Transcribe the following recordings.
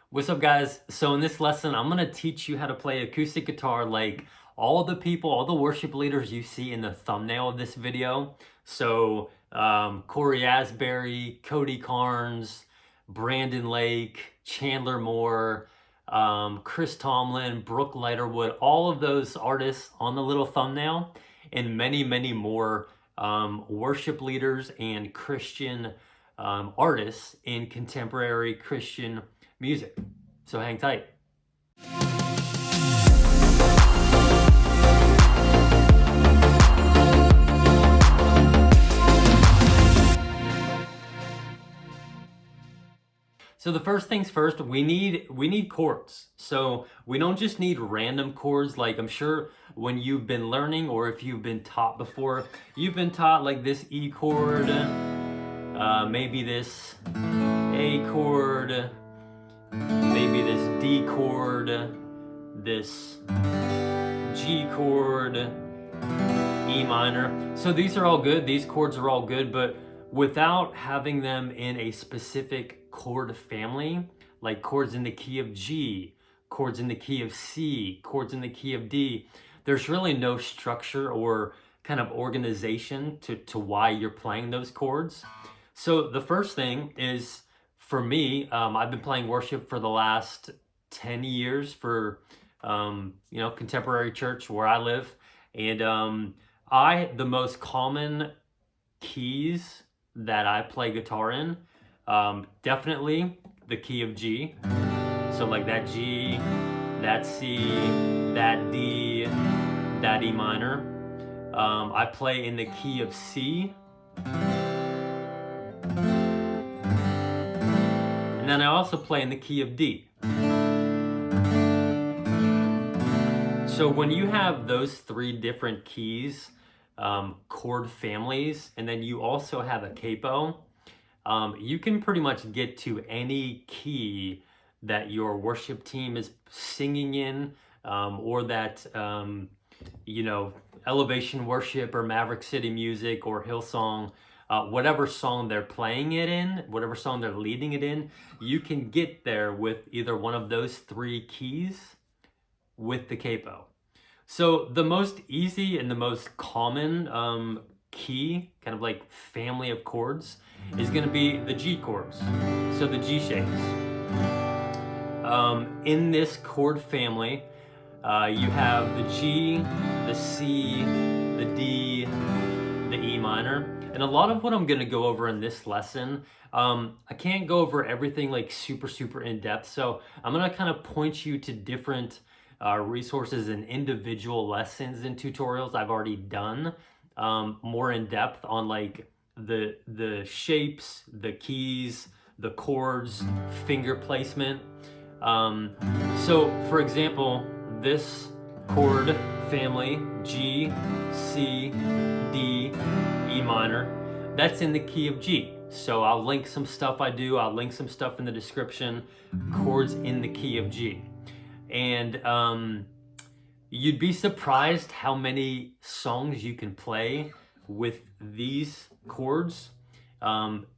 What's up, guys? So in this lesson, I'm going to teach you how to play acoustic guitar like all the people, all the worship leaders you see in the thumbnail of this video. So Corey Asbury, Cody Carnes, Brandon Lake, Chandler Moore, Chris Tomlin, Brooke Lighterwood, all of those artists on the little thumbnail, and many, many more worship leaders and Christian artists in contemporary Christian music. So hang tight. So the first things first, we need chords. So we don't just need random chords. Like, I'm sure when you've been learning, or if you've been taught before, you've been taught like this E chord, maybe this A chord, maybe this D chord, this G chord, E minor. So these are all good. These chords are all good, but without having them in a specific chord family, like chords in the key of G, chords in the key of C, chords in the key of D, there's really no structure or kind of organization to why you're playing those chords. So the first thing is, for me, I've been playing worship for the last 10 years for, contemporary church where I live. And the most common keys that I play guitar in, definitely the key of G. So like that G, that C, that D, that E minor. I play in the key of C. And then I also play in the key of D. So when you have those three different keys, chord families, and then you also have a capo, you can pretty much get to any key that your worship team is singing in, or that, Elevation Worship or Maverick City Music or Hillsong, whatever song they're playing it in, whatever song they're leading it in, you can get there with either one of those three keys with the capo. So the most easy and the most common key, kind of like family of chords, is going to be the G chords. So the G shapes. In this chord family, you have the G, the C, the D, the E minor. And a lot of what I'm going to go over in this lesson, I can't go over everything like super in depth. So I'm going to kind of point you to different resources and individual lessons and tutorials I've already done, more in depth on like the shapes, the keys, the chords, finger placement. So for example, this chord family, G, C, D, E minor, that's in the key of G. So I'll link some stuff I do. I'll link some stuff in the description, chords in the key of G. And you'd be surprised how many songs you can play with these chords,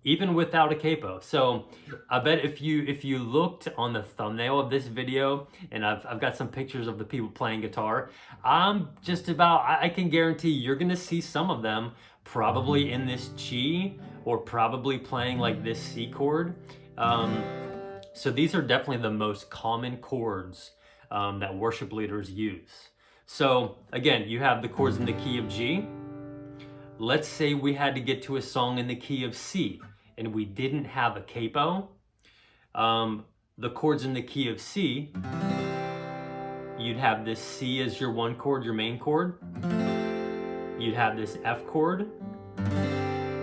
even without a capo. So I bet if you looked on the thumbnail of this video, and I've got some pictures of the people playing guitar, I can guarantee you're gonna see some of them probably in this G, or probably playing like this C chord. So these are definitely the most common chords that worship leaders use. So again, you have the chords in the key of G. Let's say we had to get to a song in the key of C and we didn't have a capo. The chords in the key of C, you'd have this C as your one chord, your main chord. You'd have this F chord,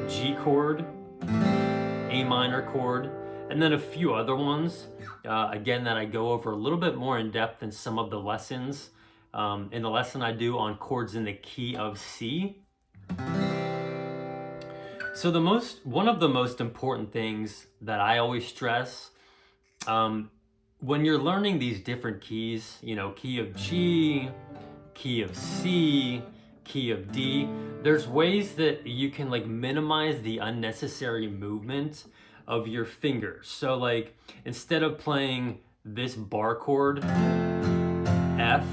G chord, A minor chord, and then a few other ones, again, that I go over a little bit more in depth in some of the lessons. In the lesson I do on chords in the key of C. So one of the most important things that I always stress, when you're learning these different keys, key of G, key of C, key of D, there's ways that you can like minimize the unnecessary movement of your fingers. So like, instead of playing this bar chord F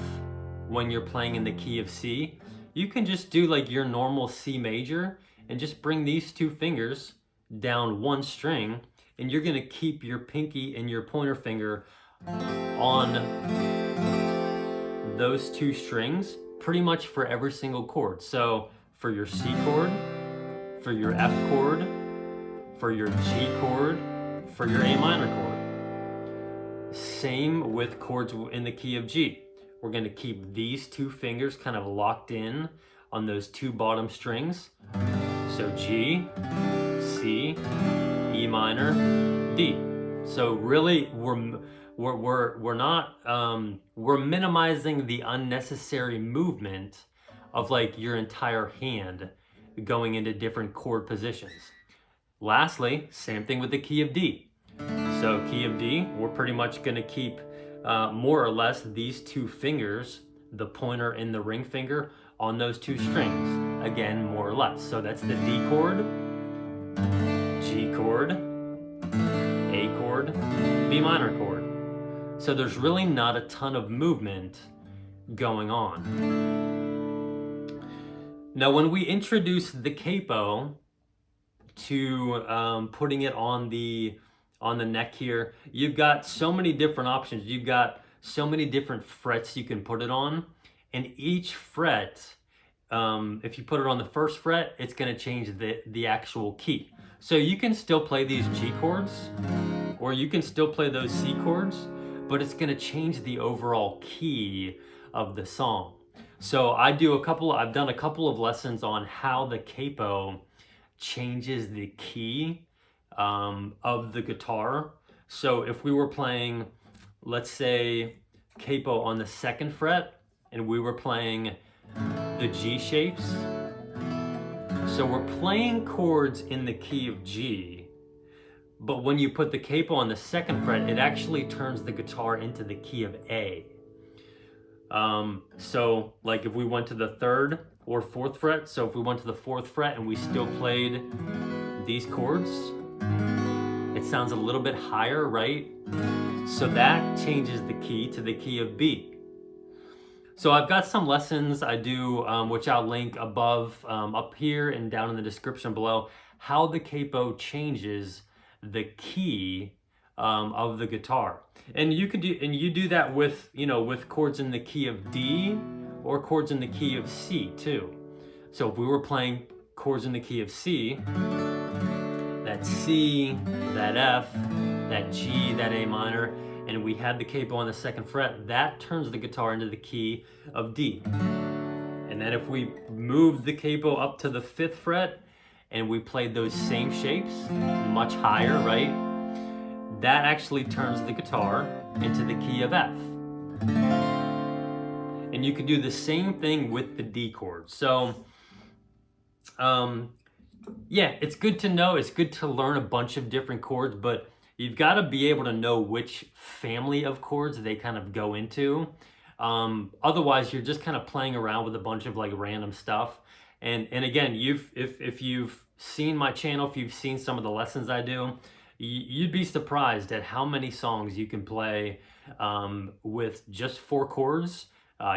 when you're playing in the key of C, you can just do like your normal C major and just bring these two fingers down one string, and you're gonna keep your pinky and your pointer finger on those two strings pretty much for every single chord. So for your C chord, for your F chord, for your G chord, for your A minor chord. Same with chords in the key of G. We're gonna keep these two fingers kind of locked in on those two bottom strings. So G, C, E minor, D. So really we're not, we're minimizing the unnecessary movement of like your entire hand going into different chord positions. Lastly, same thing with the key of D. So key of D, we're pretty much gonna keep more or less these two fingers, the pointer and the ring finger, on those two strings. Again, more or less. So that's the D chord, G chord, A chord, B minor chord. So there's really not a ton of movement going on. Now, when we introduce the capo to putting it on the neck here, you've got so many different options. You've got so many different frets you can put it on, and each fret, if you put it on the first fret, it's going to change the actual key. So you can still play these G chords, or you can still play those C chords, but it's going to change the overall key of the song. So I've done a couple of lessons on how the capo changes the key of the guitar. So if we were playing, let's say, capo on the second fret, and we were playing the G shapes. So we're playing chords in the key of G, but when you put the capo on the second fret, it actually turns the guitar into the key of A. So like if we went to the third or fourth fret, so if we went to the fourth fret and we still played these chords, it sounds a little bit higher, right? So that changes the key to the key of B. So I've got some lessons I do, which I'll link above, up here and down in the description below, how the capo changes the key of the guitar. And you do that with, with chords in the key of D or chords in the key of C too. So if we were playing chords in the key of C, that C, that F, that G, that A minor, and we had the capo on the second fret, that turns the guitar into the key of D. And then if we moved the capo up to the fifth fret and we played those same shapes much higher, right? That actually turns the guitar into the key of F. And you could do the same thing with the D chord. So, yeah, it's good to know. It's good to learn a bunch of different chords, but you've got to be able to know which family of chords they kind of go into. Otherwise, you're just kind of playing around with a bunch of like random stuff. And again, if you've seen my channel, if you've seen some of the lessons I do, you'd be surprised at how many songs you can play with just 4 chords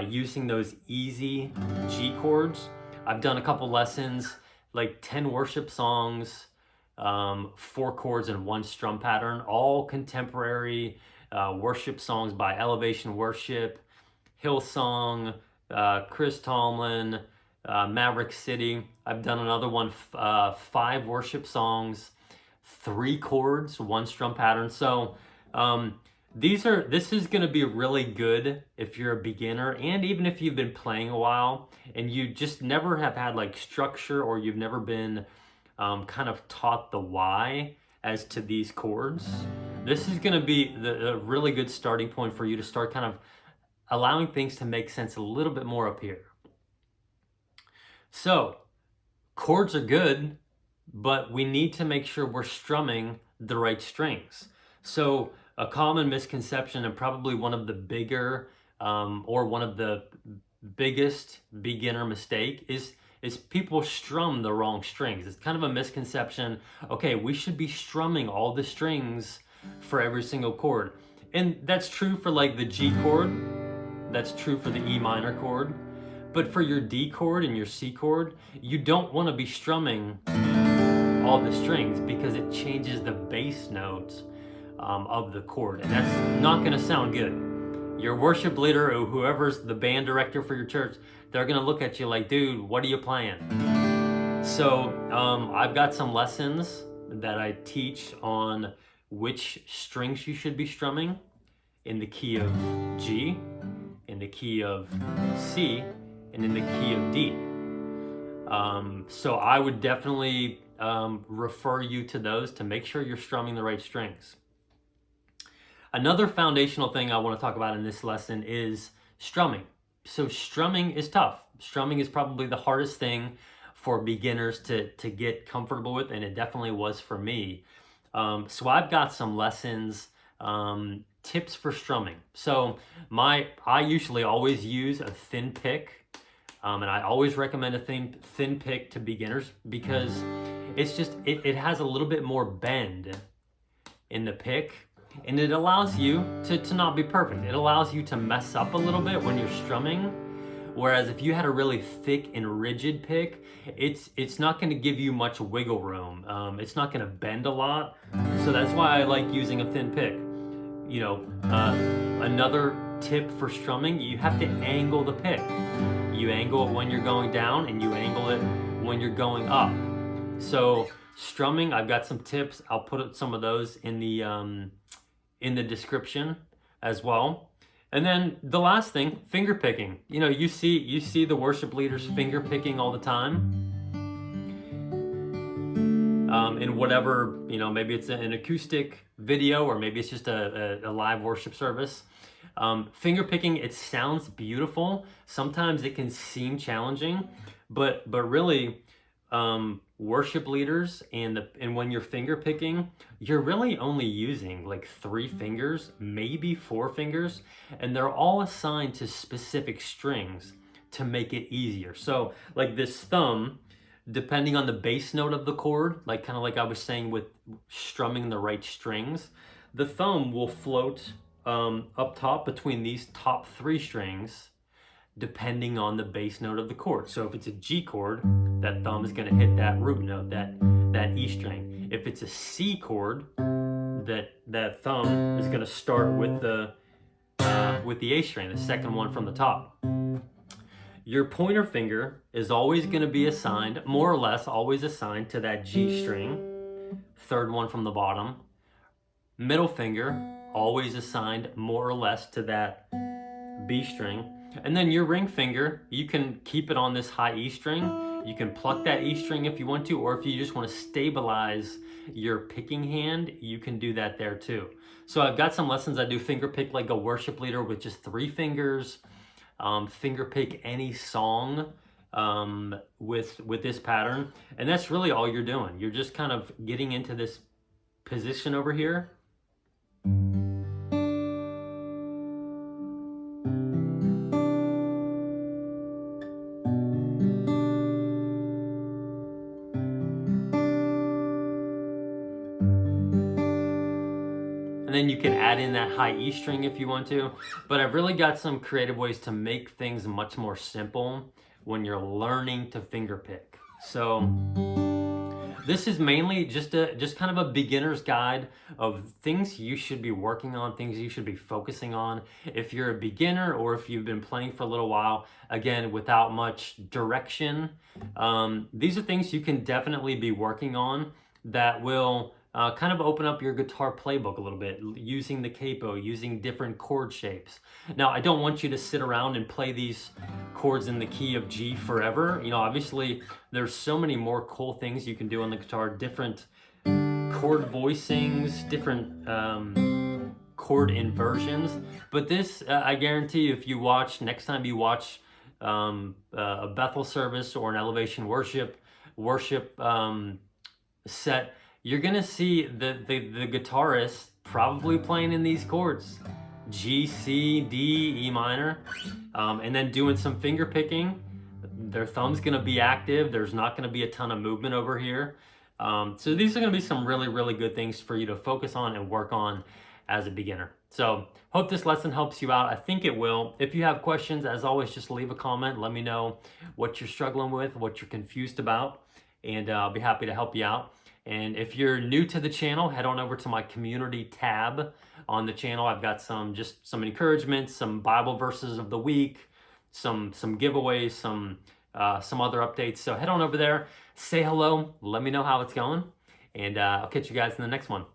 using those easy G chords. I've done a couple lessons, like 10 worship songs, 4 chords and 1 strum pattern, all contemporary worship songs by Elevation Worship, Hillsong, Chris Tomlin, Maverick City. I've done another one, 5 worship songs, 3 chords, 1 strum pattern. So this is going to be really good if you're a beginner, and even if you've been playing a while and you just never have had like structure, or you've never been kind of taught the why as to these chords. This is going to be a really good starting point for you to start kind of allowing things to make sense a little bit more up here. So chords are good, but we need to make sure we're strumming the right strings. So a common misconception, and probably one of the bigger or one of the biggest beginner mistake, is people strum the wrong strings. It's kind of a misconception. Okay, we should be strumming all the strings for every single chord. And that's true for like the G chord, that's true for the E minor chord, but for your D chord and your C chord, you don't want to be strumming all the strings because it changes the bass notes of the chord, and that's not going to sound good. Your worship leader or whoever's the band director for your church, they're going to look at you like, dude, what are you playing? So I've got some lessons that I teach on which strings you should be strumming in the key of G, in the key of C, and in the key of D. So I would definitely refer you to those to make sure you're strumming the right strings. Another foundational thing I want to talk about in this lesson is strumming. So strumming is tough. Strumming is probably the hardest thing for beginners to get comfortable with, and it definitely was for me. So I've got some lessons, tips for strumming. So I usually always use a thin pick, and I always recommend a thin pick to beginners because it's just, it has a little bit more bend in the pick, and it allows you to not be perfect. It allows you to mess up a little bit when you're strumming. Whereas if you had a really thick and rigid pick, it's not going to give you much wiggle room. It's not going to bend a lot. So that's why I like using a thin pick. You know, another tip for strumming, you have to angle the pick. You angle it when you're going down and you angle it when you're going up. So strumming, I've got some tips. I'll put some of those in the description as well. And then the last thing, finger picking. You know, you see the worship leaders finger picking all the time. In whatever, you know, maybe it's an acoustic video or maybe it's just a live worship service. Finger picking, it sounds beautiful. Sometimes it can seem challenging, but really, worship leaders and when you're finger picking, you're really only using like 3 fingers, maybe 4 fingers, and they're all assigned to specific strings to make it easier. So like this thumb, depending on the bass note of the chord, like kind of like I was saying with strumming the right strings, the thumb will float up top between these top 3 strings depending on the bass note of the chord. So if it's a G chord, that thumb is going to hit that root note, that E string. If it's a C chord, that thumb is going to start with the A string, the second one from the top. Your pointer finger is always going to be assigned, more or less always assigned to that G string, third one from the bottom. Middle finger always assigned more or less to that B string. And then your ring finger, you can keep it on this high E string. You can pluck that E string if you want to, or if you just want to stabilize your picking hand, you can do that there too. So I've got some lessons. I do finger pick like a worship leader with just 3 fingers. Finger pick any song with this pattern. And that's really all you're doing. You're just kind of getting into this position over here. And then you can add in that high E string if you want to. But I've really got some creative ways to make things much more simple when you're learning to finger pick. So this is mainly just kind of a beginner's guide of things you should be working on, things you should be focusing on. If you're a beginner or if you've been playing for a little while, again, without much direction, these are things you can definitely be working on that will kind of open up your guitar playbook a little bit, using the capo, using different chord shapes. Now, I don't want you to sit around and play these chords in the key of G forever. You know, obviously, there's so many more cool things you can do on the guitar, different chord voicings, different chord inversions. But this, I guarantee you, if you watch, next time you watch a Bethel service or an elevation worship set, you're gonna see the guitarist probably playing in these chords, G, C, D, E minor, and then doing some finger picking. Their thumb's gonna be active. There's not gonna be a ton of movement over here. So these are gonna be some really, really good things for you to focus on and work on as a beginner. So hope this lesson helps you out. I think it will. If you have questions, as always, just leave a comment. Let me know what you're struggling with, what you're confused about, and I'll be happy to help you out. And if you're new to the channel, head on over to my community tab on the channel. I've got some encouragement, some Bible verses of the week, some giveaways, some other updates. So head on over there, say hello, let me know how it's going, and I'll catch you guys in the next one.